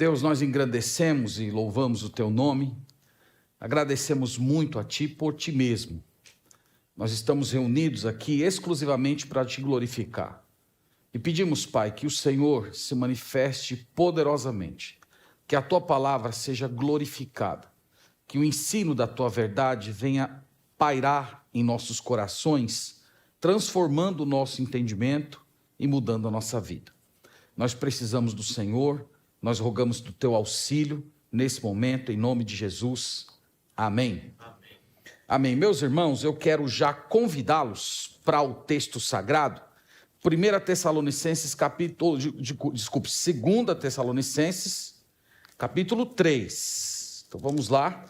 Deus, nós engrandecemos e louvamos o Teu nome, agradecemos muito a Ti por Ti mesmo. Nós estamos reunidos aqui exclusivamente para Te glorificar. E pedimos, Pai, que o Senhor se manifeste poderosamente, que a Tua palavra seja glorificada, que o ensino da Tua verdade venha pairar em nossos corações, transformando o nosso entendimento e mudando a nossa vida. Nós precisamos do Senhor, nós rogamos do Teu auxílio nesse momento, em nome de Jesus. Amém. Amém. Amém. Meus irmãos, eu quero já convidá-los para o texto sagrado, 1 Tessalonicenses, 2 Tessalonicenses, capítulo 3. Então vamos lá.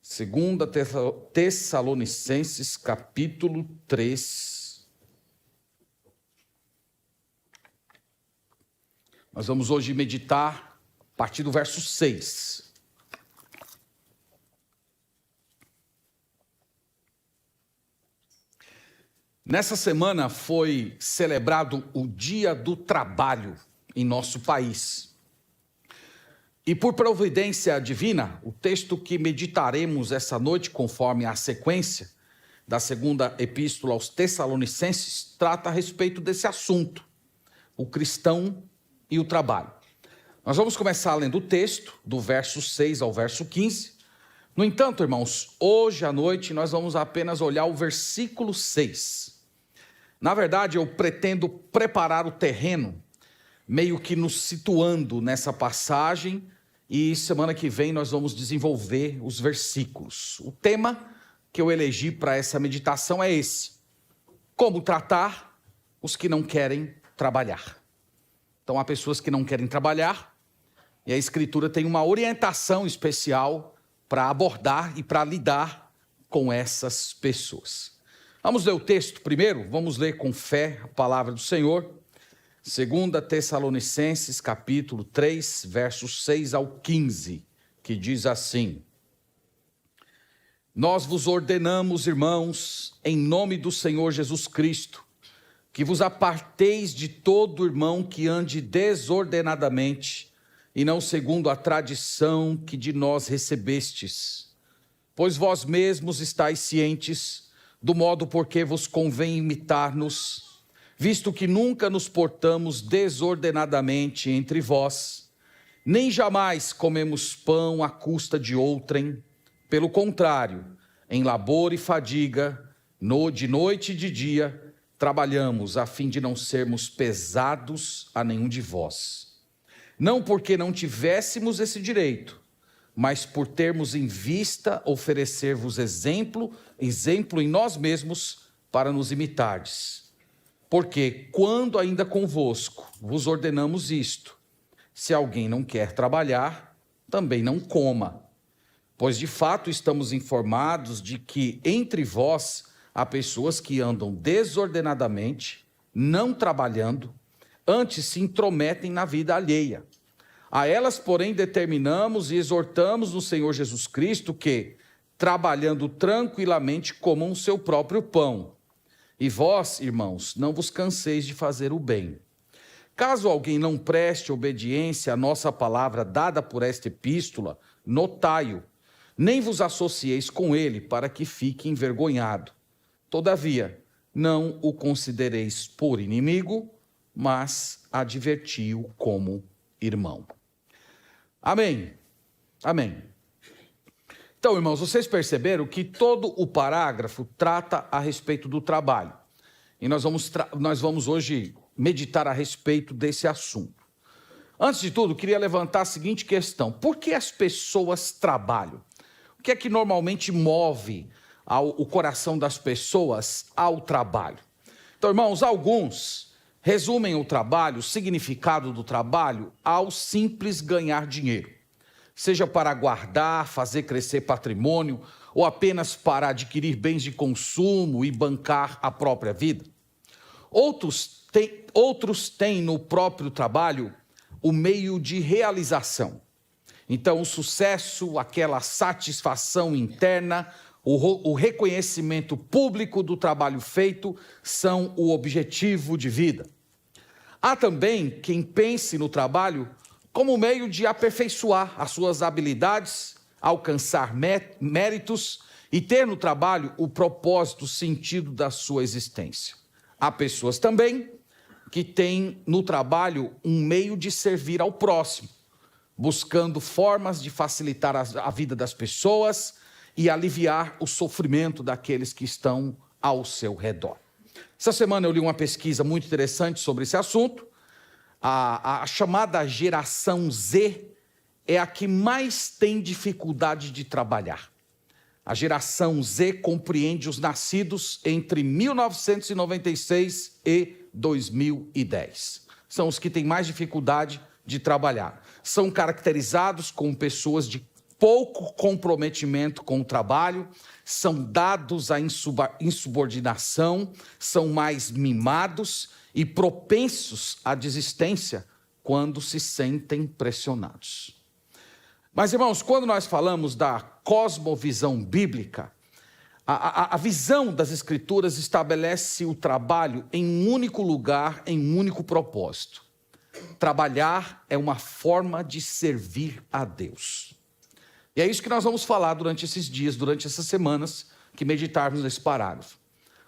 2 Tessalonicenses, capítulo 3. Nós vamos hoje meditar a partir do verso 6. Nessa semana foi celebrado o Dia do Trabalho em nosso país. E por providência divina, o texto que meditaremos essa noite, conforme a sequência da segunda epístola aos Tessalonicenses, trata a respeito desse assunto, o cristão e o trabalho. Nós vamos começar lendo o texto, do verso 6 ao verso 15. No entanto, irmãos, hoje à noite nós vamos apenas olhar o versículo 6. Na verdade, eu pretendo preparar o terreno, meio que nos situando nessa passagem, e semana que vem nós vamos desenvolver os versículos. O tema que eu elegi para essa meditação é esse: como tratar os que não querem trabalhar. Então, há pessoas que não querem trabalhar, e a Escritura tem uma orientação especial para abordar e para lidar com essas pessoas. Vamos ler o texto primeiro, vamos ler com fé a palavra do Senhor. 2 Tessalonicenses, capítulo 3, versos 6 ao 15, que diz assim: Nós vos ordenamos, irmãos, em nome do Senhor Jesus Cristo, que vos aparteis de todo irmão que ande desordenadamente, e não segundo a tradição que de nós recebestes. Pois vós mesmos estáis cientes do modo por que vos convém imitar-nos, visto que nunca nos portamos desordenadamente entre vós, nem jamais comemos pão à custa de outrem. Pelo contrário, em labor e fadiga, de noite e de dia, trabalhamos a fim de não sermos pesados a nenhum de vós. Não porque não tivéssemos esse direito, mas por termos em vista oferecer-vos exemplo em nós mesmos para nos imitardes. Porque quando ainda convosco vos ordenamos isto: se alguém não quer trabalhar, também não coma. Pois de fato estamos informados de que entre vós há pessoas que andam desordenadamente, não trabalhando, antes se intrometem na vida alheia. A elas, porém, determinamos e exortamos no Senhor Jesus Cristo que, trabalhando tranquilamente, comam o seu próprio pão. E vós, irmãos, não vos canseis de fazer o bem. Caso alguém não preste obediência à nossa palavra dada por esta epístola, notai-o, nem vos associeis com ele para que fique envergonhado. Todavia, não o considereis por inimigo, mas adverti-o como irmão. Amém. Amém. Então, irmãos, vocês perceberam que todo o parágrafo trata a respeito do trabalho. E nós vamos hoje meditar a respeito desse assunto. Antes de tudo, queria levantar a seguinte questão: por que as pessoas trabalham? O que é que normalmente move o coração das pessoas ao trabalho? Então, irmãos, alguns resumem o trabalho, o significado do trabalho, ao simples ganhar dinheiro. Seja para guardar, fazer crescer patrimônio, ou apenas para adquirir bens de consumo e bancar a própria vida. Outros têm no próprio trabalho o meio de realização. Então, o sucesso, aquela satisfação interna, o reconhecimento público do trabalho feito são o objetivo de vida. Há também quem pense no trabalho como meio de aperfeiçoar as suas habilidades, alcançar méritos e ter no trabalho o propósito, o sentido da sua existência. Há pessoas também que têm no trabalho um meio de servir ao próximo, buscando formas de facilitar a vida das pessoas e aliviar o sofrimento daqueles que estão ao seu redor. Essa semana eu li uma pesquisa muito interessante sobre esse assunto. A chamada geração Z é a que mais tem dificuldade de trabalhar. A geração Z compreende os nascidos entre 1996 e 2010. São os que têm mais dificuldade de trabalhar. São caracterizados como pessoas de pouco comprometimento com o trabalho, são dados à insubordinação, são mais mimados e propensos à desistência quando se sentem pressionados. Mas, irmãos, quando nós falamos da cosmovisão bíblica, a visão das Escrituras estabelece o trabalho em um único lugar, em um único propósito. Trabalhar é uma forma de servir a Deus. E é isso que nós vamos falar durante esses dias, durante essas semanas, que meditarmos nesse parágrafo.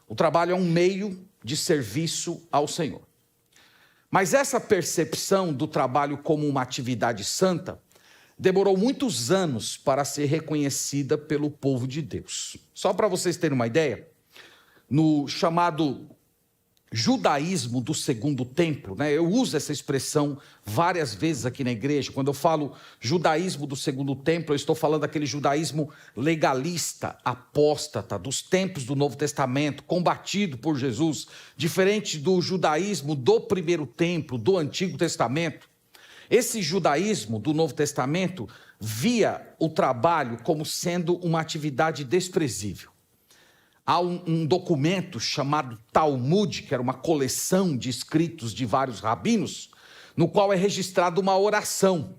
O trabalho é um meio de serviço ao Senhor. Mas essa percepção do trabalho como uma atividade santa demorou muitos anos para ser reconhecida pelo povo de Deus. Só para vocês terem uma ideia, no chamado judaísmo do segundo templo, eu uso essa expressão várias vezes aqui na igreja. Quando eu falo judaísmo do segundo templo, eu estou falando daquele judaísmo legalista, apóstata, dos tempos do Novo Testamento, combatido por Jesus, diferente do judaísmo do primeiro templo, do Antigo Testamento. Esse judaísmo do Novo Testamento via o trabalho como sendo uma atividade desprezível. Há um documento chamado Talmud, que era uma coleção de escritos de vários rabinos, no qual é registrada uma oração,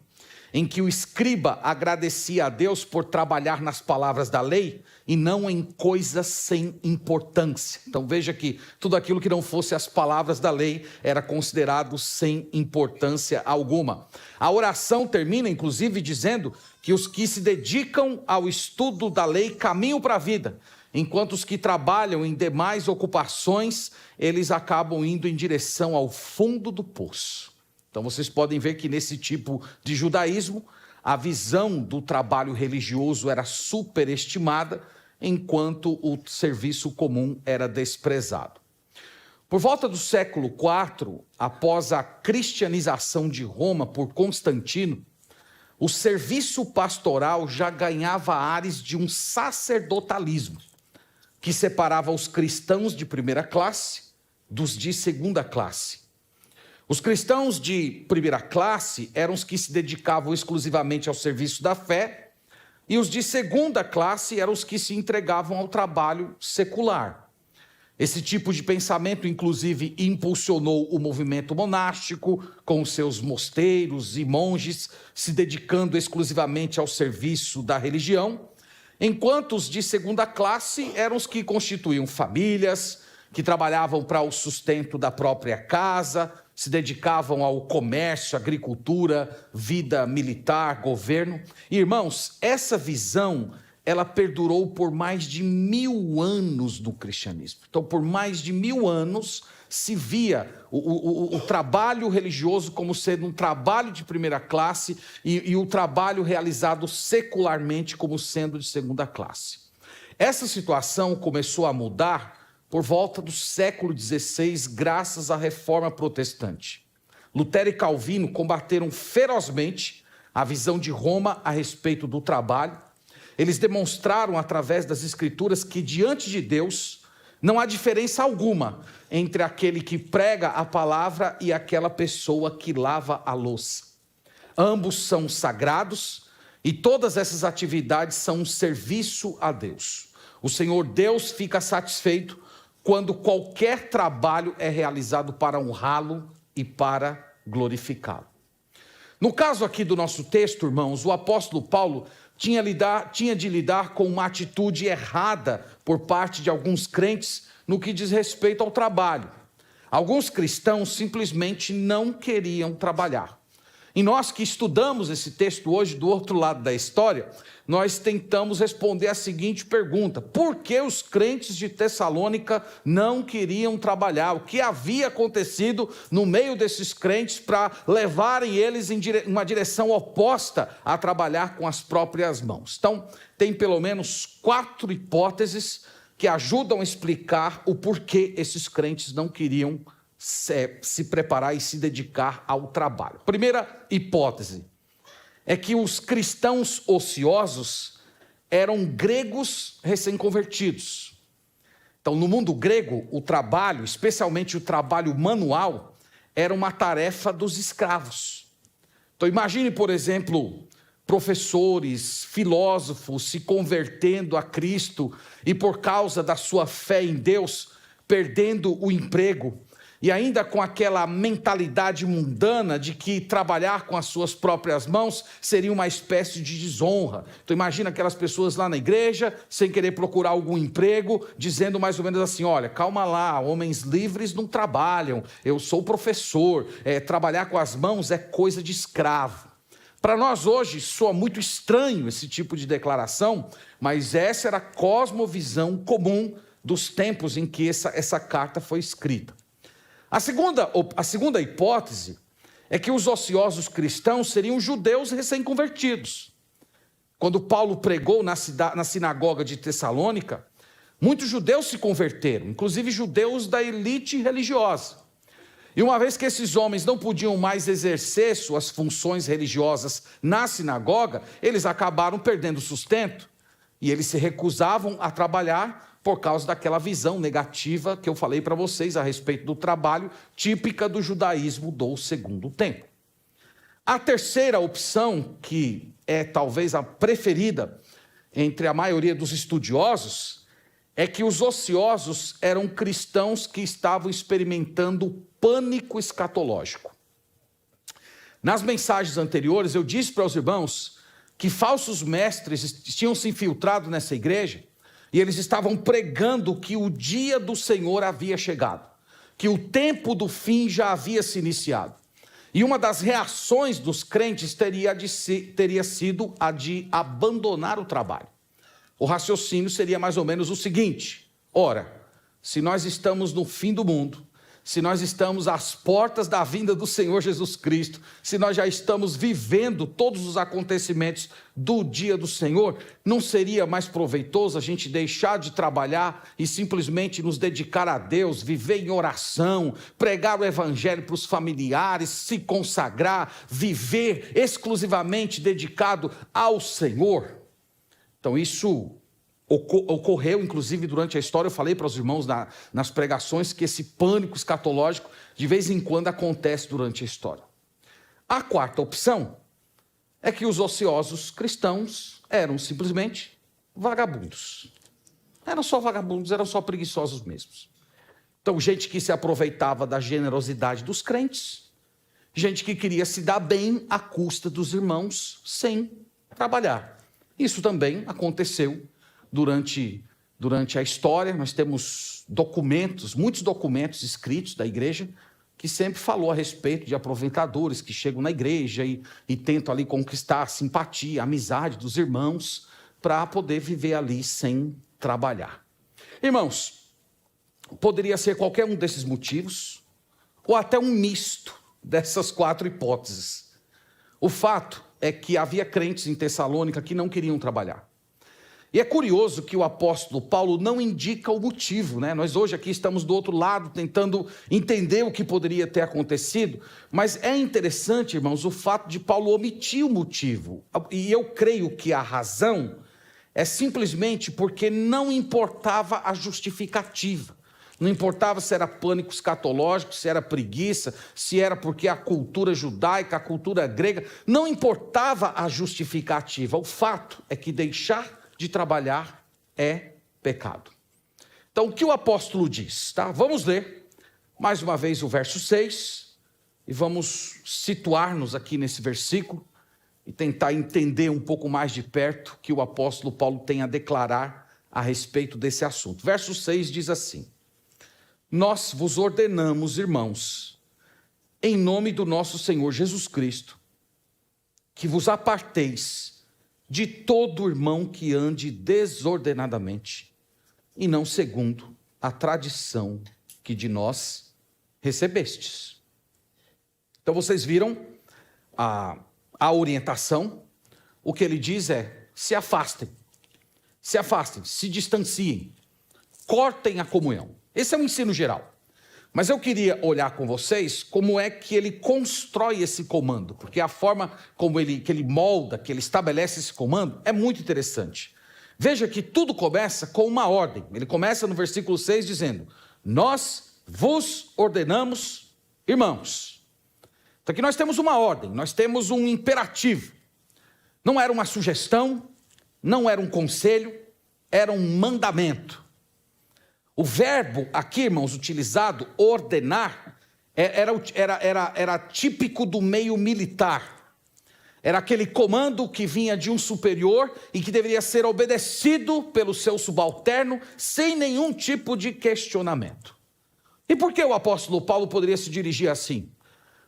em que o escriba agradecia a Deus por trabalhar nas palavras da lei e não em coisas sem importância. Então veja que tudo aquilo que não fosse as palavras da lei era considerado sem importância alguma. A oração termina, inclusive, dizendo que os que se dedicam ao estudo da lei caminham para a vida, enquanto os que trabalham em demais ocupações, eles acabam indo em direção ao fundo do poço. Então vocês podem ver que nesse tipo de judaísmo, a visão do trabalho religioso era superestimada, enquanto o serviço comum era desprezado. Por volta do século IV, após a cristianização de Roma por Constantino, o serviço pastoral já ganhava ares de um sacerdotalismo, que separava os cristãos de primeira classe dos de segunda classe. Os cristãos de primeira classe eram os que se dedicavam exclusivamente ao serviço da fé, e os de segunda classe eram os que se entregavam ao trabalho secular. Esse tipo de pensamento, inclusive, impulsionou o movimento monástico, com seus mosteiros e monges se dedicando exclusivamente ao serviço da religião, enquanto os de segunda classe eram os que constituíam famílias, que trabalhavam para o sustento da própria casa, se dedicavam ao comércio, agricultura, vida militar, governo. Irmãos, essa visão, ela perdurou por mais de 1000 anos no cristianismo. Então, por mais de 1000 anos, se via o trabalho religioso como sendo um trabalho de primeira classe e o trabalho realizado secularmente como sendo de segunda classe. Essa situação começou a mudar por volta do século XVI, graças à Reforma Protestante. Lutero e Calvino combateram ferozmente a visão de Roma a respeito do trabalho. Eles demonstraram através das Escrituras que diante de Deus não há diferença alguma entre aquele que prega a palavra e aquela pessoa que lava a louça. Ambos são sagrados e todas essas atividades são um serviço a Deus. O Senhor Deus fica satisfeito quando qualquer trabalho é realizado para honrá-lo e para glorificá-lo. No caso aqui do nosso texto, irmãos, o apóstolo Paulo tinha de lidar com uma atitude errada por parte de alguns crentes no que diz respeito ao trabalho. Alguns cristãos simplesmente não queriam trabalhar. E nós que estudamos esse texto hoje do outro lado da história, nós tentamos responder a seguinte pergunta: por que os crentes de Tessalônica não queriam trabalhar? O que havia acontecido no meio desses crentes para levarem eles em uma direção oposta a trabalhar com as próprias mãos? Então, tem pelo menos 4 hipóteses que ajudam a explicar o porquê esses crentes não queriam se preparar e se dedicar ao trabalho. Primeira hipótese é que os cristãos ociosos eram gregos recém-convertidos. Então, no mundo grego, o trabalho, especialmente o trabalho manual, era uma tarefa dos escravos. Então, imagine, por exemplo, professores, filósofos se convertendo a Cristo e, por causa da sua fé em Deus, perdendo o emprego. E ainda com aquela mentalidade mundana de que trabalhar com as suas próprias mãos seria uma espécie de desonra. Então imagina aquelas pessoas lá na igreja, sem querer procurar algum emprego, dizendo mais ou menos assim: olha, calma lá, homens livres não trabalham, eu sou professor, trabalhar com as mãos é coisa de escravo. Para nós hoje soa muito estranho esse tipo de declaração, mas essa era a cosmovisão comum dos tempos em que essa carta foi escrita. A segunda hipótese é que os ociosos cristãos seriam judeus recém-convertidos. Quando Paulo pregou na sinagoga de Tessalônica, muitos judeus se converteram, inclusive judeus da elite religiosa. E uma vez que esses homens não podiam mais exercer suas funções religiosas na sinagoga, eles acabaram perdendo sustento. E eles se recusavam a trabalhar por causa daquela visão negativa que eu falei para vocês a respeito do trabalho, típica do judaísmo do segundo tempo. A terceira opção, que é talvez a preferida entre a maioria dos estudiosos, é que os ociosos eram cristãos que estavam experimentando o pânico escatológico. Nas mensagens anteriores, eu disse para os irmãos que falsos mestres tinham se infiltrado nessa igreja e eles estavam pregando que o dia do Senhor havia chegado, que o tempo do fim já havia se iniciado. E uma das reações dos crentes teria sido a de abandonar o trabalho. O raciocínio seria mais ou menos o seguinte: ora, se nós estamos no fim do mundo, se nós estamos às portas da vinda do Senhor Jesus Cristo, se nós já estamos vivendo todos os acontecimentos do dia do Senhor, não seria mais proveitoso a gente deixar de trabalhar e simplesmente nos dedicar a Deus, viver em oração, pregar o evangelho para os familiares, se consagrar, viver exclusivamente dedicado ao Senhor? Então isso ocorreu, inclusive, durante a história. Eu falei para os irmãos nas pregações que esse pânico escatológico, de vez em quando, acontece durante a história. A quarta opção é que os ociosos cristãos eram simplesmente vagabundos. Eram só vagabundos, eram só preguiçosos mesmos. Então, gente que se aproveitava da generosidade dos crentes, gente que queria se dar bem à custa dos irmãos sem trabalhar. Isso também aconteceu durante a história. Nós temos muitos documentos escritos da igreja, que sempre falou a respeito de aproveitadores que chegam na igreja e tentam ali conquistar a simpatia, a amizade dos irmãos, para poder viver ali sem trabalhar. Irmãos, poderia ser qualquer um desses motivos, ou até um misto dessas 4 hipóteses. O fato é que havia crentes em Tessalônica que não queriam trabalhar. E é curioso que o apóstolo Paulo não indica o motivo, né? Nós hoje aqui estamos do outro lado tentando entender o que poderia ter acontecido, mas é interessante, irmãos, o fato de Paulo omitir o motivo. E eu creio que a razão é simplesmente porque não importava a justificativa. Não importava se era pânico escatológico, se era preguiça, se era porque a cultura judaica, a cultura grega, não importava a justificativa. O fato é que deixar de trabalhar é pecado. Então, o que o apóstolo diz? Tá? Vamos ler mais uma vez o verso 6 e vamos situar-nos aqui nesse versículo e tentar entender um pouco mais de perto o que o apóstolo Paulo tem a declarar a respeito desse assunto. Verso 6 diz assim: nós vos ordenamos, irmãos, em nome do nosso Senhor Jesus Cristo, que vos aparteis de todo irmão que ande desordenadamente, e não segundo a tradição que de nós recebestes. Então vocês viram a orientação. O que ele diz é: se afastem, se distanciem, cortem a comunhão. Esse é um ensino geral. Mas eu queria olhar com vocês como é que ele constrói esse comando, porque a forma como que ele molda, que ele estabelece esse comando é muito interessante. Veja que tudo começa com uma ordem. Ele começa no versículo 6 dizendo: nós vos ordenamos, irmãos. Então aqui nós temos uma ordem, nós temos um imperativo. Não era uma sugestão, não era um conselho, era um mandamento. O verbo aqui, irmãos, utilizado, ordenar, era típico do meio militar. Era aquele comando que vinha de um superior e que deveria ser obedecido pelo seu subalterno sem nenhum tipo de questionamento. E por que o apóstolo Paulo poderia se dirigir assim?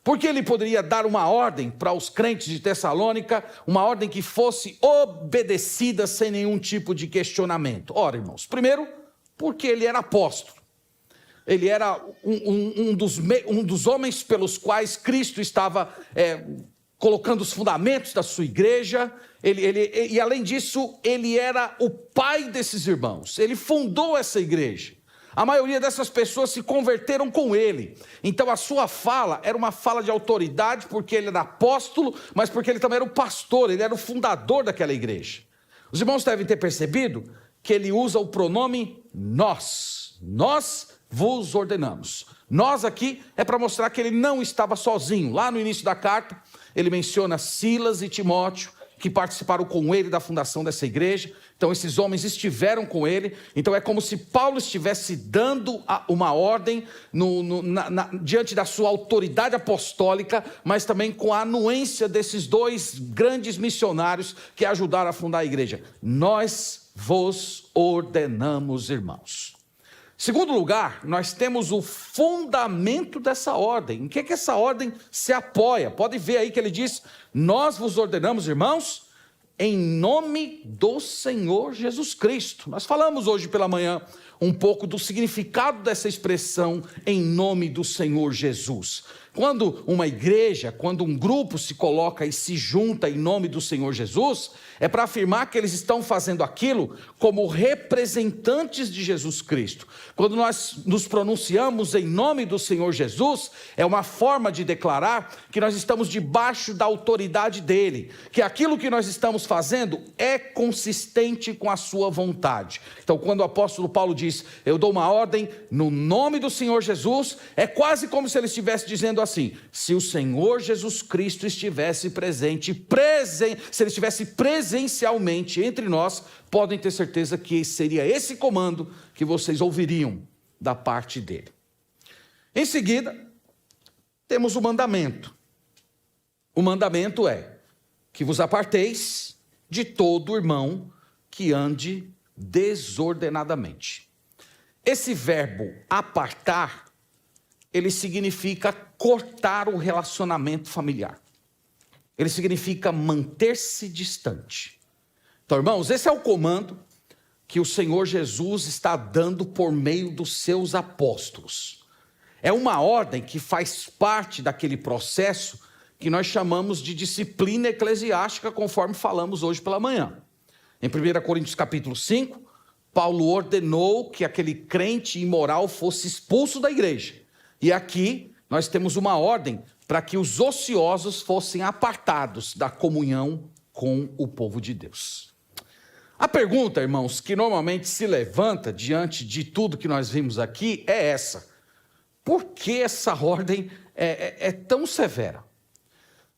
Porque ele poderia dar uma ordem para os crentes de Tessalônica, uma ordem que fosse obedecida sem nenhum tipo de questionamento. Ora, irmãos, primeiro, porque ele era apóstolo. Ele era um dos homens pelos quais Cristo estava colocando os fundamentos da sua igreja. E além disso, ele era o pai desses irmãos. Ele fundou essa igreja. A maioria dessas pessoas se converteram com ele. Então a sua fala era uma fala de autoridade, porque ele era apóstolo, mas porque ele também era o pastor, ele era o fundador daquela igreja. Os irmãos devem ter percebido que ele usa o pronome nós. Nós vos ordenamos. Nós aqui é para mostrar que ele não estava sozinho. Lá no início da carta, ele menciona Silas e Timóteo, que participaram com ele da fundação dessa igreja. Então esses homens estiveram com ele. Então é como se Paulo estivesse dando uma ordem diante da sua autoridade apostólica, mas também com a anuência desses dois grandes missionários que ajudaram a fundar a igreja. Nós vos ordenamos, irmãos. Segundo lugar, nós temos o fundamento dessa ordem. Em que essa ordem se apoia? Pode ver aí que ele diz: nós vos ordenamos, irmãos, em nome do Senhor Jesus Cristo. Nós falamos hoje pela manhã um pouco do significado dessa expressão, em nome do Senhor Jesus. Quando uma igreja, quando um grupo se coloca e se junta em nome do Senhor Jesus, é para afirmar que eles estão fazendo aquilo como representantes de Jesus Cristo. Quando nós nos pronunciamos em nome do Senhor Jesus, é uma forma de declarar que nós estamos debaixo da autoridade dele, que aquilo que nós estamos fazendo é consistente com a sua vontade. Então, quando o apóstolo Paulo diz: eu dou uma ordem no nome do Senhor Jesus, é quase como se ele estivesse dizendo assim: se o Senhor Jesus Cristo estivesse presente, se ele estivesse presencialmente entre nós, podem ter certeza que seria esse comando que vocês ouviriam da parte dele. Em seguida, temos o mandamento. O mandamento é que vos aparteis de todo irmão que ande desordenadamente. Esse verbo apartar, ele significa cortar o relacionamento familiar. Ele significa manter-se distante. Então, irmãos, esse é o comando que o Senhor Jesus está dando por meio dos seus apóstolos. É uma ordem que faz parte daquele processo que nós chamamos de disciplina eclesiástica, conforme falamos hoje pela manhã. Em 1 Coríntios capítulo 5, Paulo ordenou que aquele crente imoral fosse expulso da igreja. E aqui nós temos uma ordem para que os ociosos fossem apartados da comunhão com o povo de Deus. A pergunta, irmãos, que normalmente se levanta diante de tudo que nós vimos aqui é essa: por que essa ordem é tão severa?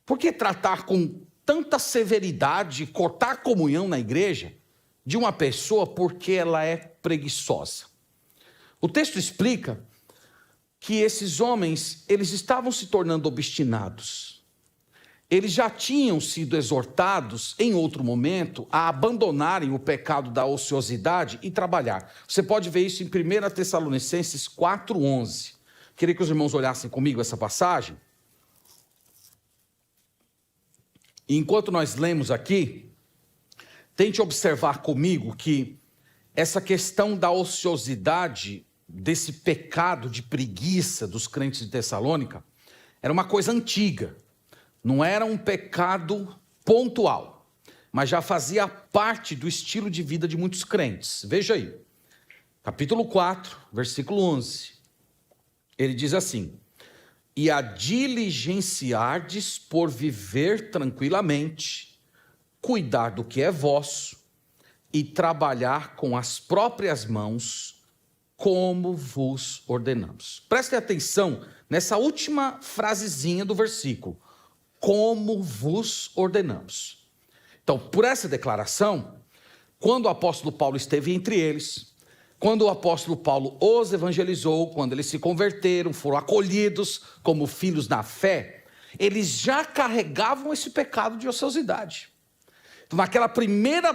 Por que tratar com tanta severidade, cortar a comunhão na igreja de uma pessoa porque ela é preguiçosa? O texto explica que esses homens, eles estavam se tornando obstinados. Eles já tinham sido exortados em outro momento a abandonarem o pecado da ociosidade e trabalhar. Você pode ver isso em 1 Tessalonicenses 4:11. Queria que os irmãos olhassem comigo essa passagem. E enquanto nós lemos aqui, tente observar comigo que essa questão da ociosidade, desse pecado de preguiça dos crentes de Tessalônica, era uma coisa antiga. Não era um pecado pontual, mas já fazia parte do estilo de vida de muitos crentes. Veja aí, capítulo 4, versículo 11. Ele diz assim: e a diligenciardes por viver tranquilamente, cuidar do que é vosso e trabalhar com as próprias mãos, como vos ordenamos. Prestem atenção nessa última frasezinha do versículo, como vos ordenamos. Então, por essa declaração, quando o apóstolo Paulo esteve entre eles, quando o apóstolo Paulo os evangelizou, quando eles se converteram, foram acolhidos como filhos na fé, eles já carregavam esse pecado de ociosidade. Então, naquela primeira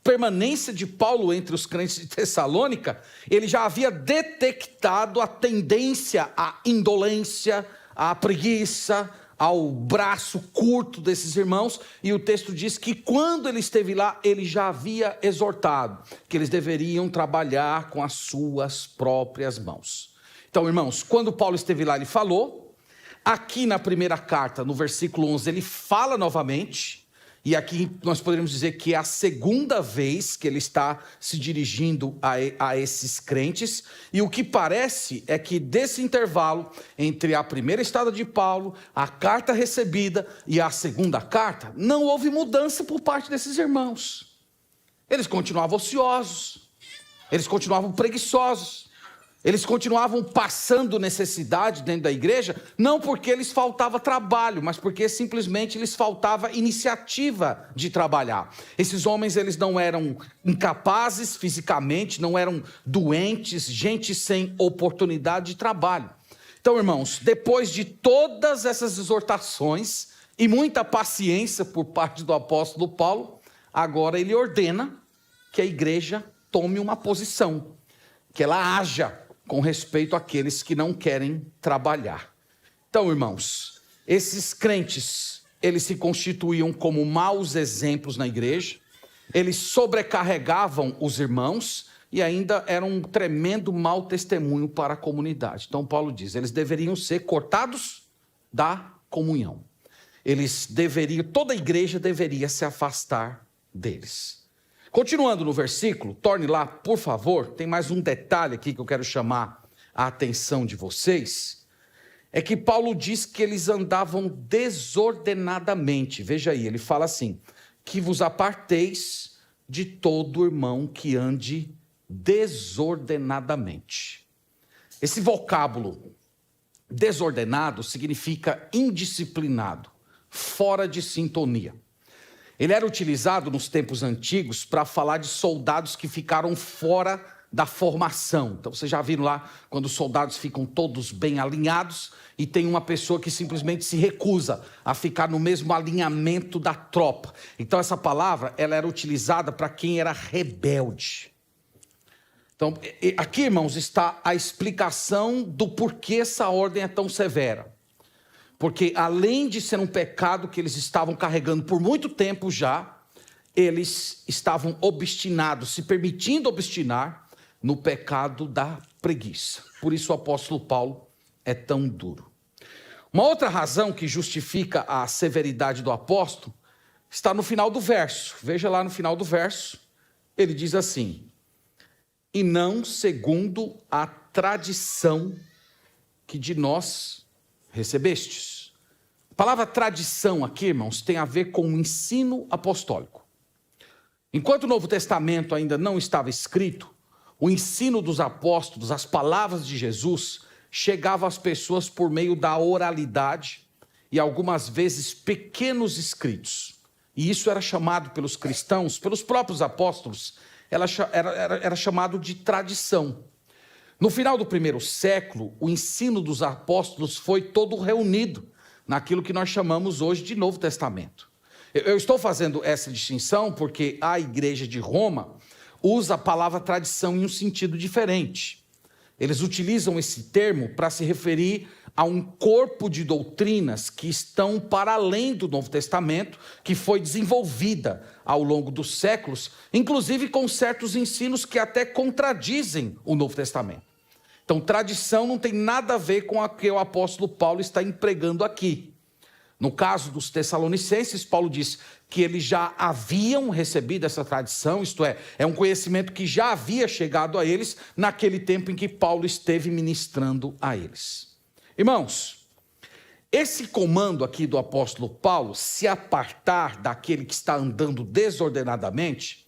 permanência de Paulo entre os crentes de Tessalônica, ele já havia detectado a tendência à indolência, à preguiça, ao braço curto desses irmãos, e o texto diz que quando ele esteve lá, ele já havia exortado que eles deveriam trabalhar com as suas próprias mãos. Então, irmãos, quando Paulo esteve lá, ele falou. Aqui na primeira carta, no versículo 11, ele fala novamente. E aqui nós poderíamos dizer que é a segunda vez que ele está se dirigindo a esses crentes. E o que parece é que desse intervalo entre a primeira estada de Paulo, a carta recebida e a segunda carta, não houve mudança por parte desses irmãos. Eles continuavam ociosos, eles continuavam preguiçosos. Eles continuavam passando necessidade dentro da igreja, não porque lhes faltava trabalho, mas porque simplesmente lhes faltava iniciativa de trabalhar. Esses homens, eles não eram incapazes fisicamente, não eram doentes, gente sem oportunidade de trabalho. Então, irmãos, depois de todas essas exortações e muita paciência por parte do apóstolo Paulo, agora ele ordena que a igreja tome uma posição, que ela haja com respeito àqueles que não querem trabalhar. Então, irmãos, esses crentes, eles se constituíam como maus exemplos na igreja, eles sobrecarregavam os irmãos e ainda eram um tremendo mau testemunho para a comunidade. Então, Paulo diz, eles deveriam ser cortados da comunhão. Toda a igreja deveria se afastar deles. Continuando no versículo, torne lá, por favor, tem mais um detalhe aqui que eu quero chamar a atenção de vocês, é que Paulo diz que eles andavam desordenadamente. Veja aí, ele fala assim, que vos aparteis de todo irmão que ande desordenadamente. Esse vocábulo desordenado significa indisciplinado, fora de sintonia. Ele era utilizado nos tempos antigos para falar de soldados que ficaram fora da formação. Então, vocês já viram lá, quando os soldados ficam todos bem alinhados e tem uma pessoa que simplesmente se recusa a ficar no mesmo alinhamento da tropa. Então, essa palavra, ela era utilizada para quem era rebelde. Então, aqui, irmãos, está a explicação do porquê essa ordem é tão severa. Porque além de ser um pecado que eles estavam carregando por muito tempo já, eles estavam obstinados, se permitindo obstinar no pecado da preguiça. Por isso o apóstolo Paulo é tão duro. Uma outra razão que justifica a severidade do apóstolo está no final do verso. Veja lá no final do verso, ele diz assim, e não segundo a tradição que de nós recebestes. A palavra tradição aqui, irmãos, tem a ver com o ensino apostólico. Enquanto o Novo Testamento ainda não estava escrito, o ensino dos apóstolos, as palavras de Jesus, chegava às pessoas por meio da oralidade e algumas vezes pequenos escritos. E isso era chamado pelos cristãos, pelos próprios apóstolos, era chamado de tradição. No final do primeiro século, o ensino dos apóstolos foi todo reunido naquilo que nós chamamos hoje de Novo Testamento. Eu estou fazendo essa distinção porque a igreja de Roma usa a palavra tradição em um sentido diferente. eles utilizam esse termo para se referir a um corpo de doutrinas que estão para além do Novo Testamento, que foi desenvolvida ao longo dos séculos, inclusive com certos ensinos que até contradizem o Novo Testamento. Então, tradição não tem nada a ver com o que o apóstolo Paulo está empregando aqui. No caso dos Tessalonicenses, Paulo diz que eles já haviam recebido essa tradição, isto é um conhecimento que já havia chegado a eles naquele tempo em que Paulo esteve ministrando a eles. Irmãos, esse comando aqui do apóstolo Paulo, se apartar daquele que está andando desordenadamente,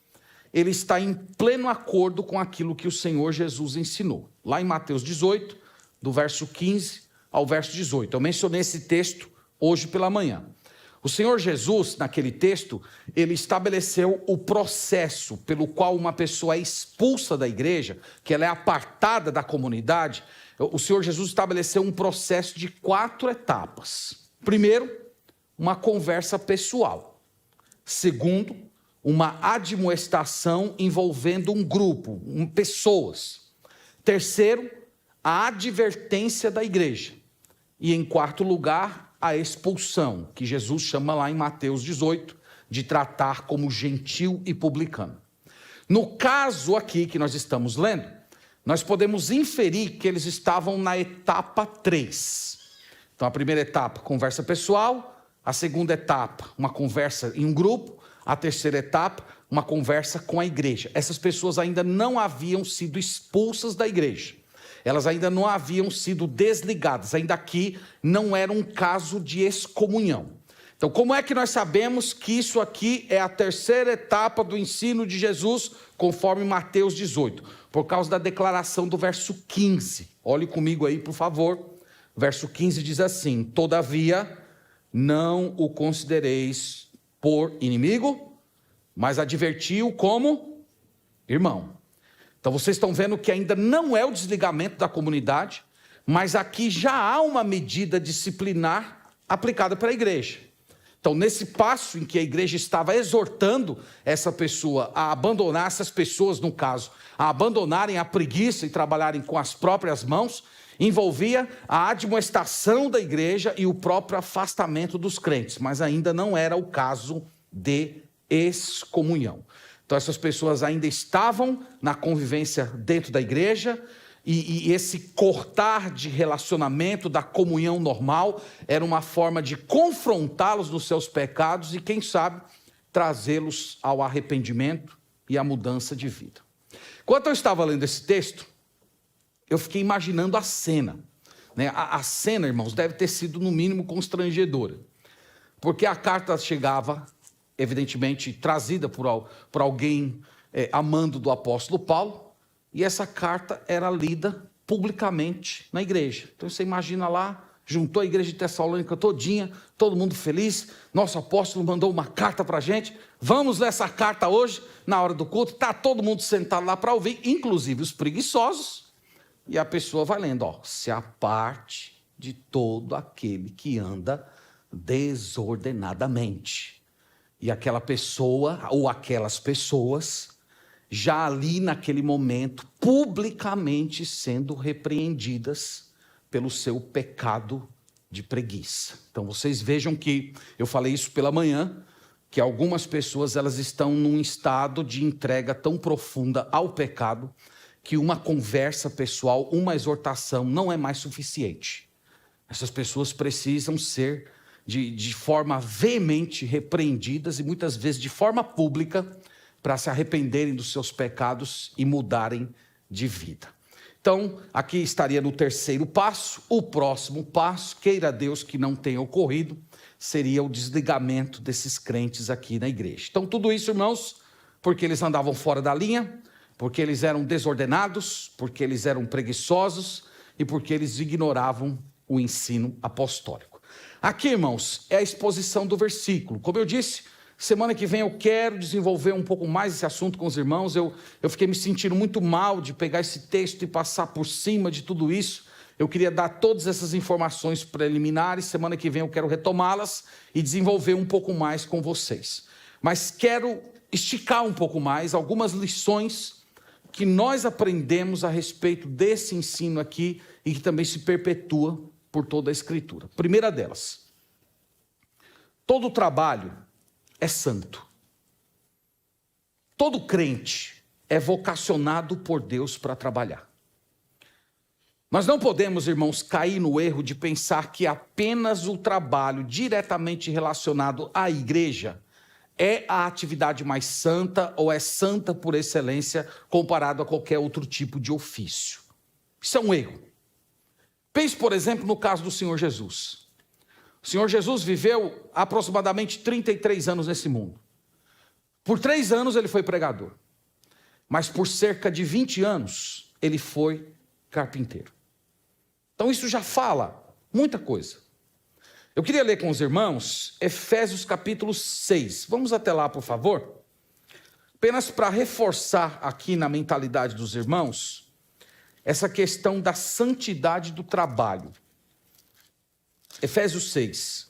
ele está em pleno acordo com aquilo que o Senhor Jesus ensinou. Lá em Mateus 18, do verso 15 ao verso 18. Eu mencionei esse texto hoje pela manhã. O Senhor Jesus, naquele texto, ele estabeleceu o processo pelo qual uma pessoa é expulsa da igreja, que ela é apartada da comunidade. O Senhor Jesus estabeleceu um processo de 4 etapas. Primeiro, uma conversa pessoal. Segundo, uma admoestação envolvendo um grupo, pessoas. Terceiro, a advertência da igreja. E em quarto lugar, a expulsão, que Jesus chama lá em Mateus 18, de tratar como gentil e publicano. No caso aqui que nós estamos lendo, nós podemos inferir que eles estavam na etapa 3. Então, a primeira etapa, conversa pessoal. A segunda etapa, uma conversa em um grupo. A terceira etapa, uma conversa com a igreja. Essas pessoas ainda não haviam sido expulsas da igreja. Elas ainda não haviam sido desligadas. Ainda aqui não era um caso de excomunhão. Então, como é que nós sabemos que isso aqui é a terceira etapa do ensino de Jesus, conforme Mateus 18? Por causa da declaração do verso 15. Olhe comigo aí, por favor. Verso 15 diz assim: todavia, não o considereis por inimigo, mas advertiu como irmão. Então vocês estão vendo que ainda não é o desligamento da comunidade, mas aqui já há uma medida disciplinar aplicada para a igreja. Então, nesse passo em que a igreja estava exortando essa pessoa a abandonar, essas pessoas, no caso, a abandonarem a preguiça e trabalharem com as próprias mãos, envolvia a admoestação da igreja e o próprio afastamento dos crentes, mas ainda não era o caso de excomunhão. Então, essas pessoas ainda estavam na convivência dentro da igreja, e esse cortar de relacionamento, da comunhão normal, era uma forma de confrontá-los nos seus pecados e, quem sabe, trazê-los ao arrependimento e à mudança de vida. Enquanto eu estava lendo esse texto, eu fiquei imaginando a cena. A cena, irmãos, deve ter sido, no mínimo, constrangedora. Porque a carta chegava, evidentemente, trazida por alguém amando do apóstolo Paulo, e essa carta era lida publicamente na igreja. Então você imagina lá, juntou a igreja de Tessalônica todinha, todo mundo feliz, nosso apóstolo mandou uma carta para a gente, vamos ler essa carta hoje, na hora do culto, está todo mundo sentado lá para ouvir, inclusive os preguiçosos, e a pessoa vai lendo, se aparte de todo aquele que anda desordenadamente. E aquela pessoa, ou aquelas pessoas, já ali naquele momento, publicamente sendo repreendidas pelo seu pecado de preguiça. Então vocês vejam que, eu falei isso pela manhã, que algumas pessoas elas estão num estado de entrega tão profunda ao pecado, que uma conversa pessoal, uma exortação não é mais suficiente. Essas pessoas precisam ser de forma veemente repreendidas e muitas vezes de forma pública, para se arrependerem dos seus pecados e mudarem de vida. Então, aqui estaria no terceiro passo. O próximo passo, queira Deus que não tenha ocorrido, seria o desligamento desses crentes aqui na igreja. Então, tudo isso, irmãos, porque eles andavam fora da linha, porque eles eram desordenados, porque eles eram preguiçosos e porque eles ignoravam o ensino apostólico. Aqui, irmãos, é a exposição do versículo. Como eu disse, semana que vem eu quero desenvolver um pouco mais esse assunto com os irmãos. Eu fiquei me sentindo muito mal de pegar esse texto e passar por cima de tudo isso. Eu queria dar todas essas informações preliminares. Semana que vem eu quero retomá-las e desenvolver um pouco mais com vocês. Mas quero esticar um pouco mais algumas lições que nós aprendemos a respeito desse ensino aqui e que também se perpetua por toda a Escritura. Primeira delas, todo trabalho é santo. Todo crente é vocacionado por Deus para trabalhar. Nós não podemos, irmãos, cair no erro de pensar que apenas o trabalho diretamente relacionado à igreja é a atividade mais santa ou é santa por excelência comparado a qualquer outro tipo de ofício. Isso é um erro. Pense, por exemplo, no caso do Senhor Jesus. O Senhor Jesus viveu aproximadamente 33 anos nesse mundo. Por 3 anos ele foi pregador, mas por cerca de 20 anos ele foi carpinteiro. Então isso já fala muita coisa. Eu queria ler com os irmãos Efésios capítulo 6. Vamos até lá, por favor. Apenas para reforçar aqui na mentalidade dos irmãos essa questão da santidade do trabalho. Efésios 6.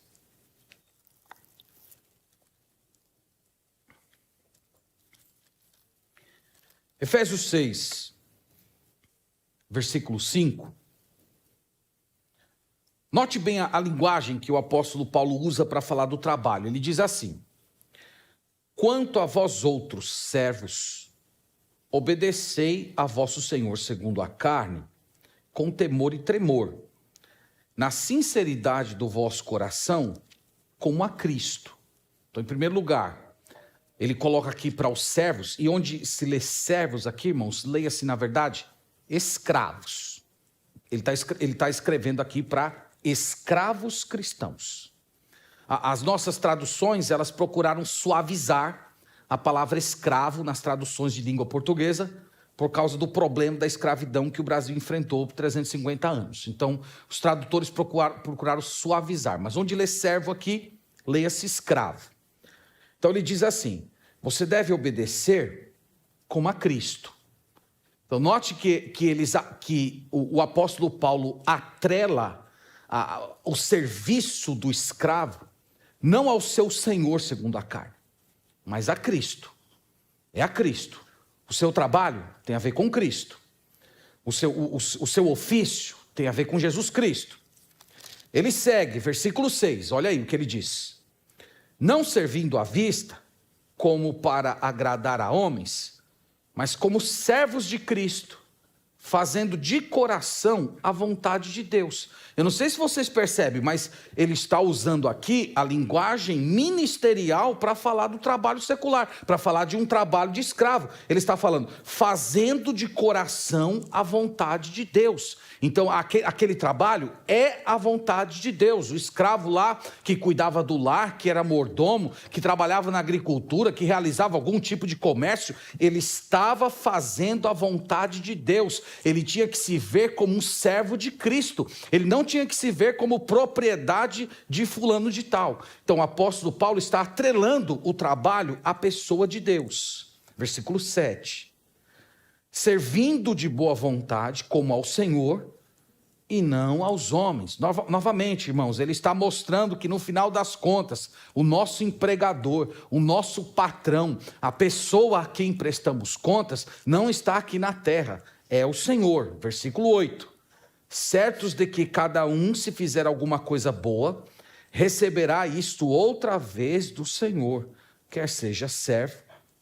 Efésios 6, versículo 5. Note bem a linguagem que o apóstolo Paulo usa para falar do trabalho. Ele diz assim: quanto a vós outros, servos, obedecei a vosso Senhor segundo a carne, com temor e tremor, na sinceridade do vosso coração, como a Cristo. Então, em primeiro lugar, ele coloca aqui para os servos, e onde se lê servos aqui, irmãos, leia-se, na verdade, escravos. Ele está escrevendo aqui para escravos cristãos. As nossas traduções, elas procuraram suavizar a palavra escravo nas traduções de língua portuguesa, por causa do problema da escravidão que o Brasil enfrentou por 350 anos. Então, os tradutores procuraram suavizar, mas onde lê servo aqui, leia-se escravo. Então ele diz assim: você deve obedecer como a Cristo. Então note que o apóstolo Paulo atrela o serviço do escravo não ao seu senhor segundo a carne, mas a Cristo. É a Cristo. O seu trabalho tem a ver com Cristo. O seu ofício tem a ver com Jesus Cristo. Ele segue, versículo 6, olha aí o que ele diz: não servindo à vista, como para agradar a homens, mas como servos de Cristo, fazendo de coração a vontade de Deus. Eu não sei se vocês percebem, mas ele está usando aqui a linguagem ministerial para falar do trabalho secular, para falar de um trabalho de escravo. Ele está falando, fazendo de coração a vontade de Deus. Então, aquele trabalho é a vontade de Deus. O escravo lá, que cuidava do lar, que era mordomo, que trabalhava na agricultura, que realizava algum tipo de comércio, ele estava fazendo a vontade de Deus. Ele tinha que se ver como um servo de Cristo. Ele não tinha que se ver como propriedade de fulano de tal. Então, o apóstolo Paulo está atrelando o trabalho à pessoa de Deus. Versículo 7. Servindo de boa vontade, como ao Senhor, e não aos homens. Novamente, irmãos, ele está mostrando que no final das contas, o nosso empregador, o nosso patrão, a pessoa a quem prestamos contas, não está aqui na terra, é o Senhor. Versículo 8. Certos de que cada um, se fizer alguma coisa boa, receberá isto outra vez do Senhor, quer seja servo,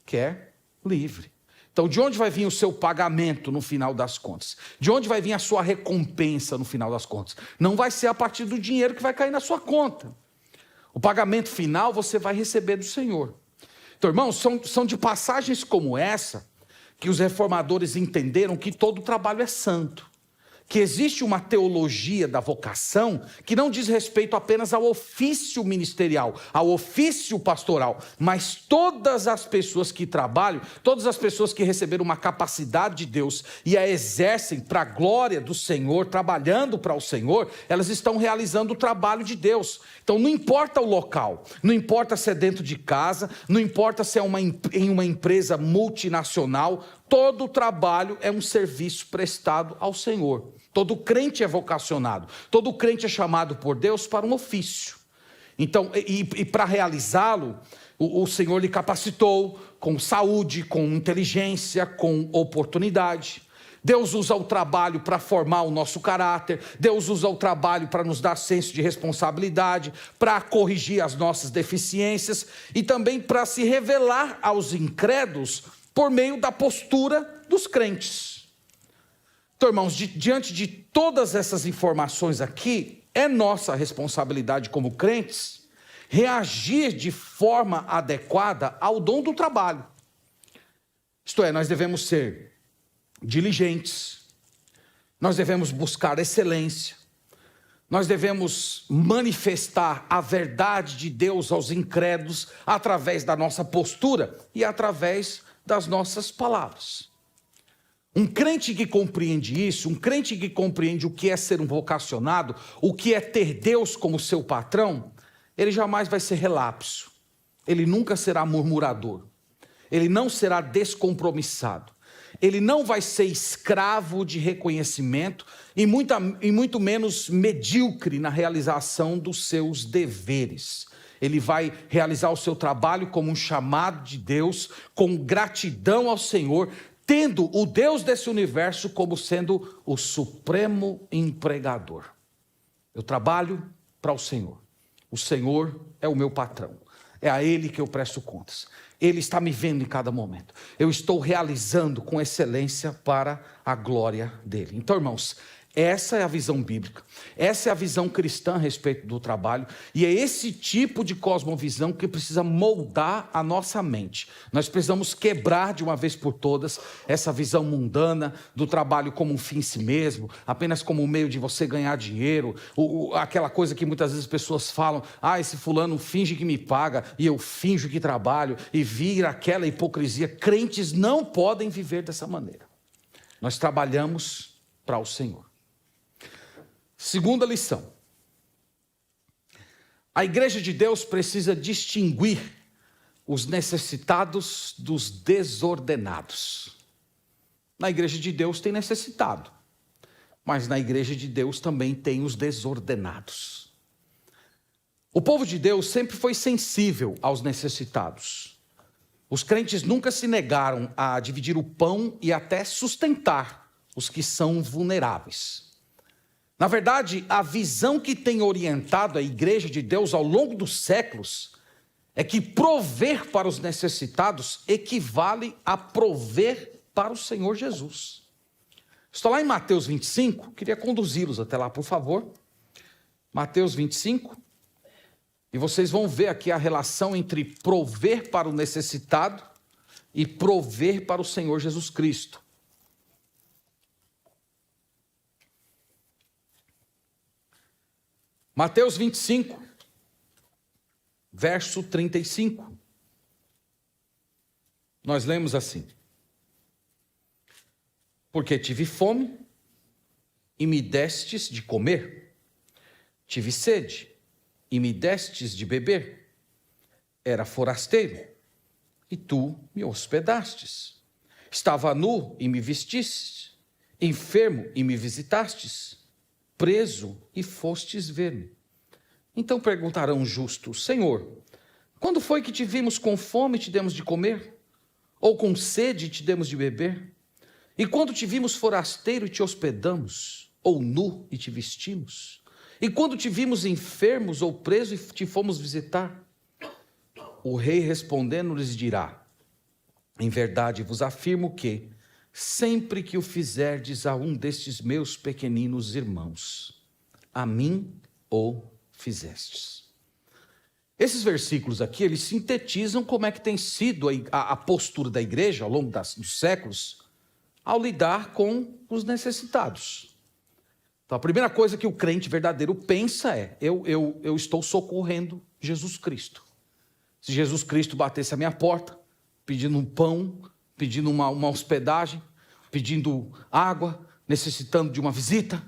quer livre. Então, de onde vai vir o seu pagamento no final das contas? De onde vai vir a sua recompensa no final das contas? Não vai ser a partir do dinheiro que vai cair na sua conta. O pagamento final você vai receber do Senhor. Então, irmãos, são de passagens como essa que os reformadores entenderam que todo trabalho é santo. Que existe uma teologia da vocação que não diz respeito apenas ao ofício ministerial, ao ofício pastoral, mas todas as pessoas que trabalham, todas as pessoas que receberam uma capacidade de Deus e a exercem para a glória do Senhor, trabalhando para o Senhor, elas estão realizando o trabalho de Deus. Então não importa o local, não importa se é dentro de casa, não importa se é em uma empresa multinacional, todo trabalho é um serviço prestado ao Senhor. Todo crente é vocacionado, todo crente é chamado por Deus para um ofício. Então, para realizá-lo, o Senhor lhe capacitou com saúde, com inteligência, com oportunidade. Deus usa o trabalho para formar o nosso caráter. Deus usa o trabalho para nos dar senso de responsabilidade, para corrigir as nossas deficiências e também para se revelar aos incrédulos por meio da postura dos crentes. Então, irmãos, diante de todas essas informações aqui, é nossa responsabilidade como crentes reagir de forma adequada ao dom do trabalho. Isto é, nós devemos ser diligentes, nós devemos buscar excelência, nós devemos manifestar a verdade de Deus aos incrédulos através da nossa postura e através das nossas palavras. Um crente que compreende isso, um crente que compreende o que é ser um vocacionado, o que é ter Deus como seu patrão, ele jamais vai ser relapso, ele nunca será murmurador, ele não será descompromissado, ele não vai ser escravo de reconhecimento e muito menos medíocre na realização dos seus deveres. Ele vai realizar o seu trabalho como um chamado de Deus, com gratidão ao Senhor, tendo o Deus desse universo como sendo o supremo empregador. Eu trabalho para o Senhor é o meu patrão, é a Ele que eu presto contas. Ele está me vendo em cada momento. Eu estou realizando com excelência para a glória dele. Então, irmãos, essa é a visão bíblica, essa é a visão cristã a respeito do trabalho, e é esse tipo de cosmovisão que precisa moldar a nossa mente. Nós precisamos quebrar de uma vez por todas essa visão mundana do trabalho como um fim em si mesmo, apenas como um meio de você ganhar dinheiro, aquela coisa que muitas vezes as pessoas falam, esse fulano finge que me paga e eu finjo que trabalho, e vira aquela hipocrisia. Crentes não podem viver dessa maneira. Nós trabalhamos para o Senhor. Segunda lição. A igreja de Deus precisa distinguir os necessitados dos desordenados. Na igreja de Deus tem necessitado, mas na igreja de Deus também tem os desordenados. O povo de Deus sempre foi sensível aos necessitados. Os crentes nunca se negaram a dividir o pão e até sustentar os que são vulneráveis. Na verdade, a visão que tem orientado a igreja de Deus ao longo dos séculos é que prover para os necessitados equivale a prover para o Senhor Jesus. Estou lá em Mateus 25, queria conduzi-los até lá, por favor. Mateus 25, e vocês vão ver aqui a relação entre prover para o necessitado e prover para o Senhor Jesus Cristo. Mateus 25, verso 35. Nós lemos assim: porque tive fome e me destes de comer, tive sede e me destes de beber, era forasteiro e tu me hospedastes, estava nu e me vestistes, enfermo e me visitastes, preso e fostes ver-me. Então perguntarão os justos: Senhor, quando foi que te vimos com fome e te demos de comer? Ou com sede e te demos de beber? E quando te vimos forasteiro e te hospedamos? Ou nu e te vestimos? E quando te vimos enfermos ou preso e te fomos visitar? O rei respondendo lhes dirá: em verdade vos afirmo que sempre que o fizerdes a um destes meus pequeninos irmãos, a mim o fizestes. Esses versículos aqui, eles sintetizam como é que tem sido a postura da igreja ao longo dos séculos, ao lidar com os necessitados. Então, a primeira coisa que o crente verdadeiro pensa é: eu estou socorrendo Jesus Cristo. Se Jesus Cristo batesse a minha porta, pedindo um pão, pedindo uma hospedagem, pedindo água, necessitando de uma visita,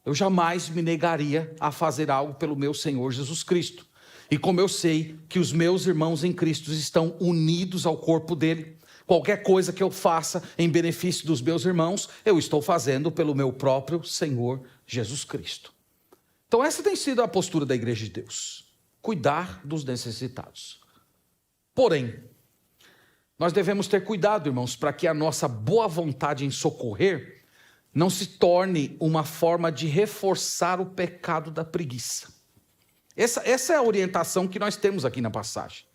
eu jamais me negaria a fazer algo pelo meu Senhor Jesus Cristo. E como eu sei que os meus irmãos em Cristo estão unidos ao corpo dele, qualquer coisa que eu faça em benefício dos meus irmãos, eu estou fazendo pelo meu próprio Senhor Jesus Cristo. Então essa tem sido a postura da igreja de Deus. cuidar dos necessitados. Porém, nós devemos ter cuidado, irmãos, para que a nossa boa vontade em socorrer não se torne uma forma de reforçar o pecado da preguiça. Essa é a orientação que nós temos aqui na passagem.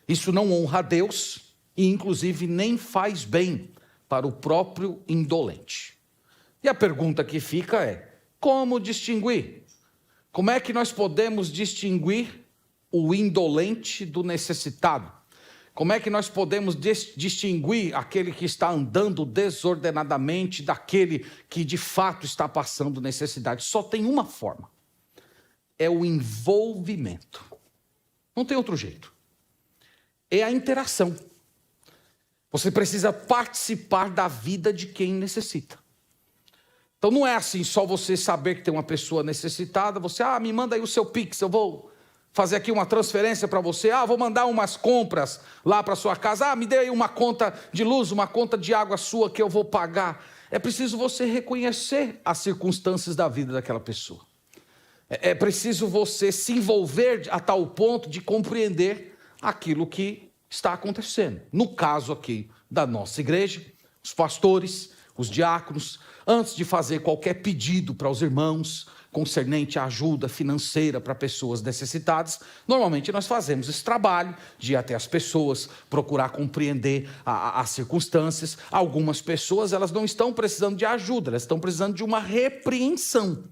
Isso não honra a Deus e, inclusive, nem faz bem para o próprio indolente. E a pergunta que fica é: como distinguir? Como é que nós podemos distinguir o indolente do necessitado? Como é que nós podemos distinguir aquele que está andando desordenadamente daquele que de fato está passando necessidade? Só tem uma forma: é o envolvimento. Não tem outro jeito. É a interação. Você precisa participar da vida de quem necessita. Então não é assim só você saber que tem uma pessoa necessitada, você, me manda aí o seu Pix, eu vou fazer aqui uma transferência para você, vou mandar umas compras lá para sua casa, me dê aí uma conta de luz, uma conta de água sua que eu vou pagar. É preciso você reconhecer as circunstâncias da vida daquela pessoa. É preciso você se envolver a tal ponto de compreender aquilo que está acontecendo. No caso aqui da nossa igreja, os pastores, os diáconos, antes de fazer qualquer pedido para os irmãos concernente à ajuda financeira para pessoas necessitadas, normalmente nós fazemos esse trabalho de ir até as pessoas, procurar compreender as circunstâncias. Algumas pessoas, elas não estão precisando de ajuda, elas estão precisando de uma repreensão.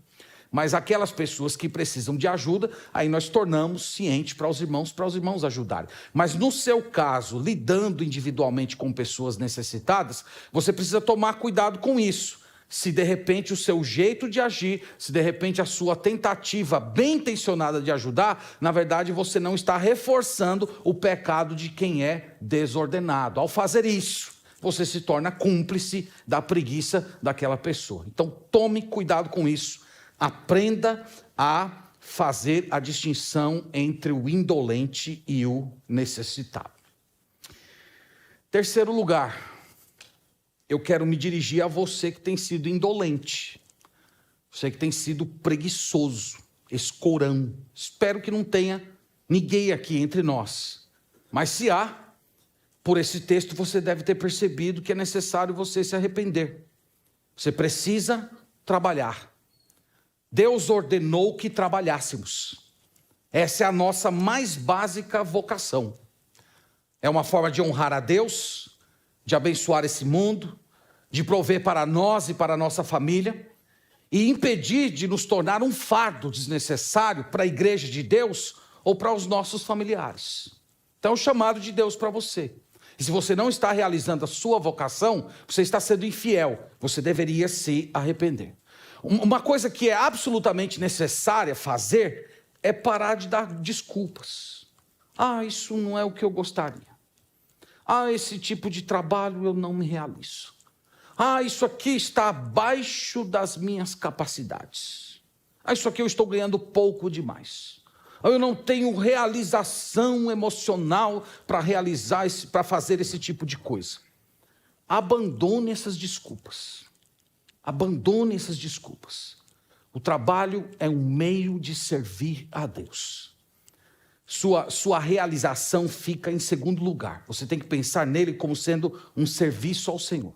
Mas aquelas pessoas que precisam de ajuda, aí nós tornamos ciente para os irmãos ajudarem. Mas no seu caso, lidando individualmente com pessoas necessitadas, você precisa tomar cuidado com isso. Se de repente o seu jeito de agir, se de repente a sua tentativa bem intencionada de ajudar, na verdade você não está reforçando o pecado de quem é desordenado. Ao fazer isso, você se torna cúmplice da preguiça daquela pessoa. Então tome cuidado com isso. Aprenda a fazer a distinção entre o indolente e o necessitado. Terceiro lugar, eu quero me dirigir a você que tem sido indolente, você que tem sido preguiçoso, escorão. Espero que não tenha ninguém aqui entre nós, mas se há, por esse texto você deve ter percebido que é necessário você se arrepender. Você precisa trabalhar. Deus ordenou que trabalhássemos. Essa é a nossa mais básica vocação. É uma forma de honrar a Deus, de abençoar esse mundo, de prover para nós e para a nossa família, e impedir de nos tornar um fardo desnecessário para a igreja de Deus ou para os nossos familiares. Então é o chamado de Deus para você. E se você não está realizando a sua vocação, você está sendo infiel, você deveria se arrepender. Uma coisa que é absolutamente necessária fazer é parar de dar desculpas. Isso não é o que eu gostaria. Esse tipo de trabalho eu não me realizo. Isso aqui está abaixo das minhas capacidades. Isso aqui eu estou ganhando pouco demais. Eu não tenho realização emocional para fazer esse tipo de coisa. Abandone essas desculpas. Abandone essas desculpas. O trabalho é um meio de servir a Deus. Sua realização fica em segundo lugar. Você tem que pensar nele como sendo um serviço ao Senhor.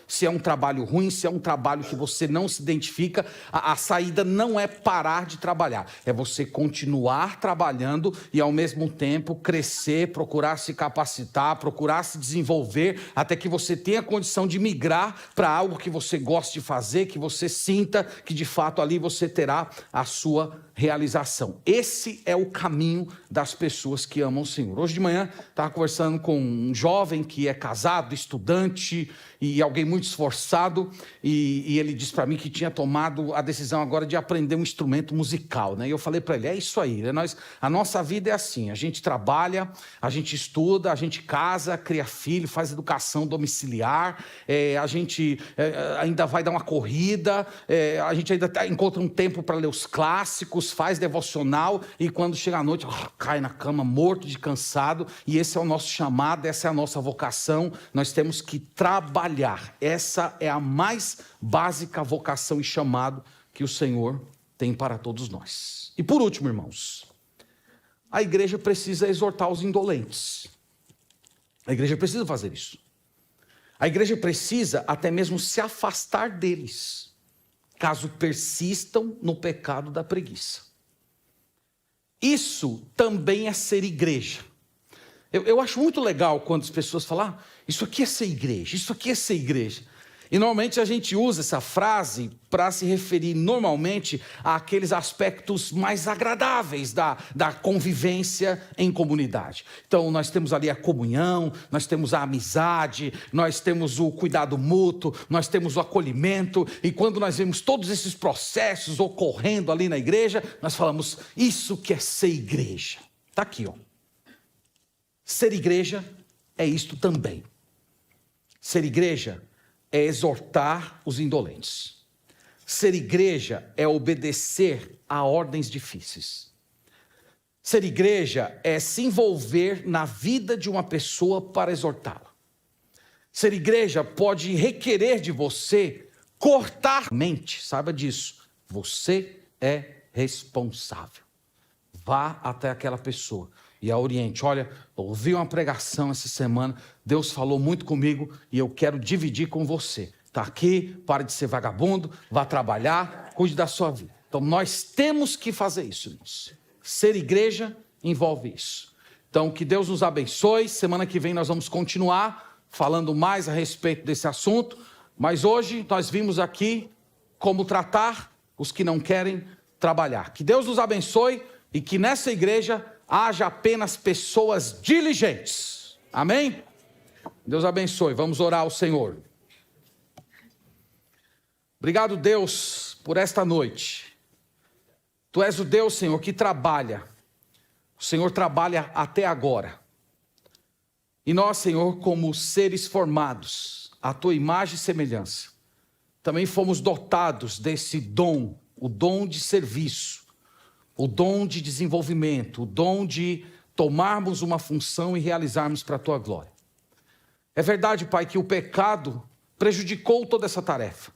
Se é um trabalho ruim, se é um trabalho que você não se identifica, a saída não é parar de trabalhar. É você continuar trabalhando e ao mesmo tempo crescer, procurar se capacitar, procurar se desenvolver, até que você tenha condição de migrar para algo que você gosta de fazer, que você sinta que de fato ali você terá a sua realização. Esse é o caminho das pessoas que amam o Senhor. Hoje de manhã estava conversando com um jovem que é casado, estudante e alguém muito esforçado, e ele disse para mim que tinha tomado a decisão agora de aprender um instrumento musical, né? E eu falei para ele, é isso aí, né? A nossa vida é assim, a gente trabalha, a gente estuda, a gente casa, cria filho, faz educação domiciliar, a gente ainda vai dar uma corrida, a gente ainda encontra um tempo para ler os clássicos, faz devocional, e quando chega a noite, cai na cama morto de cansado, e esse é o nosso chamado, essa é a nossa vocação, nós temos que trabalhar. Essa é a mais básica vocação e chamado que o Senhor tem para todos nós. E por último, irmãos, a igreja precisa exortar os indolentes. A igreja precisa fazer isso. A igreja precisa até mesmo se afastar deles, caso persistam no pecado da preguiça. Isso também é ser igreja. Eu acho muito legal quando as pessoas falam, isso aqui é ser igreja, isso aqui é ser igreja. E normalmente a gente usa essa frase para se referir normalmente àqueles aspectos mais agradáveis da convivência em comunidade. Então nós temos ali a comunhão, nós temos a amizade, nós temos o cuidado mútuo, nós temos o acolhimento. E quando nós vemos todos esses processos ocorrendo ali na igreja, nós falamos, isso que é ser igreja. Está aqui, ó. Ser igreja é isto também. Ser igreja é exortar os indolentes. Ser igreja é obedecer a ordens difíceis. Ser igreja é se envolver na vida de uma pessoa para exortá-la. Ser igreja pode requerer de você cortar a mente, saiba disso. Você é responsável. Vá até aquela pessoa e a oriente. Olha, ouvi uma pregação essa semana, Deus falou muito comigo e eu quero dividir com você. Está aqui, pare de ser vagabundo, vá trabalhar, cuide da sua vida. Então nós temos que fazer isso, irmãos. Ser igreja envolve isso. Então que Deus nos abençoe. Semana que vem nós vamos continuar falando mais a respeito desse assunto. Mas hoje nós vimos aqui como tratar os que não querem trabalhar. Que Deus nos abençoe e que nessa igreja haja apenas pessoas diligentes. Amém? Deus abençoe. Vamos orar ao Senhor. Obrigado, Deus, por esta noite. Tu és o Deus, Senhor, que trabalha. O Senhor trabalha até agora. E nós, Senhor, como seres formados, à tua imagem e semelhança, também fomos dotados desse dom, o dom de serviço, o dom de desenvolvimento, o dom de tomarmos uma função e realizarmos para a tua glória. É verdade, Pai, que o pecado prejudicou toda essa tarefa,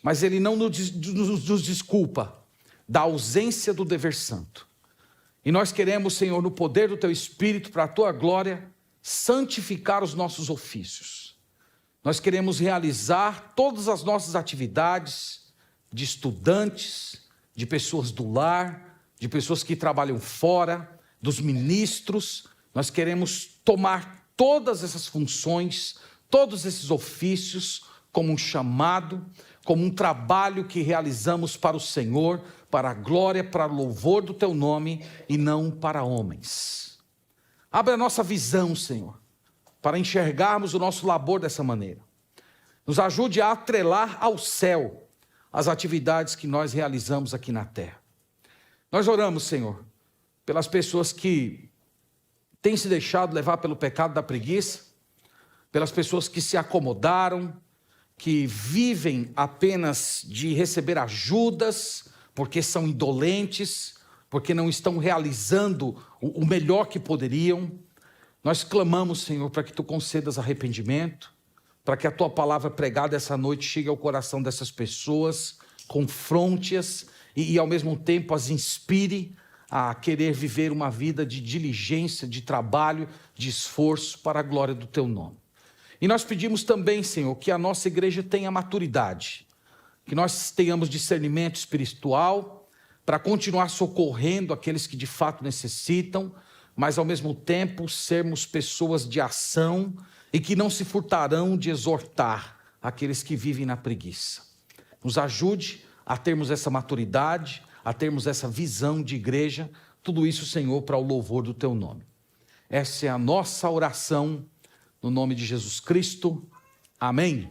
mas ele não nos desculpa da ausência do dever santo. E nós queremos, Senhor, no poder do teu Espírito, para a tua glória, santificar os nossos ofícios. Nós queremos realizar todas as nossas atividades de estudantes, de pessoas do lar, de pessoas que trabalham fora, dos ministros. Nós queremos tomar todas essas funções, todos esses ofícios, como um chamado, como um trabalho que realizamos para o Senhor, para a glória, para o louvor do teu nome e não para homens. Abre a nossa visão, Senhor, para enxergarmos o nosso labor dessa maneira. Nos ajude a atrelar ao céu as atividades que nós realizamos aqui na terra. Nós oramos, Senhor, pelas pessoas que têm se deixado levar pelo pecado da preguiça, pelas pessoas que se acomodaram, que vivem apenas de receber ajudas, porque são indolentes, porque não estão realizando o melhor que poderiam. Nós clamamos, Senhor, para que tu concedas arrependimento, para que a tua palavra pregada essa noite chegue ao coração dessas pessoas, confronte-as e ao mesmo tempo as inspire a querer viver uma vida de diligência, de trabalho, de esforço para a glória do teu nome. E nós pedimos também, Senhor, que a nossa igreja tenha maturidade, que nós tenhamos discernimento espiritual para continuar socorrendo aqueles que de fato necessitam, mas ao mesmo tempo sermos pessoas de ação e que não se furtarão de exortar aqueles que vivem na preguiça. Nos ajude a termos essa maturidade, a termos essa visão de igreja, tudo isso, Senhor, para o louvor do teu nome. Essa é a nossa oração, no nome de Jesus Cristo. Amém.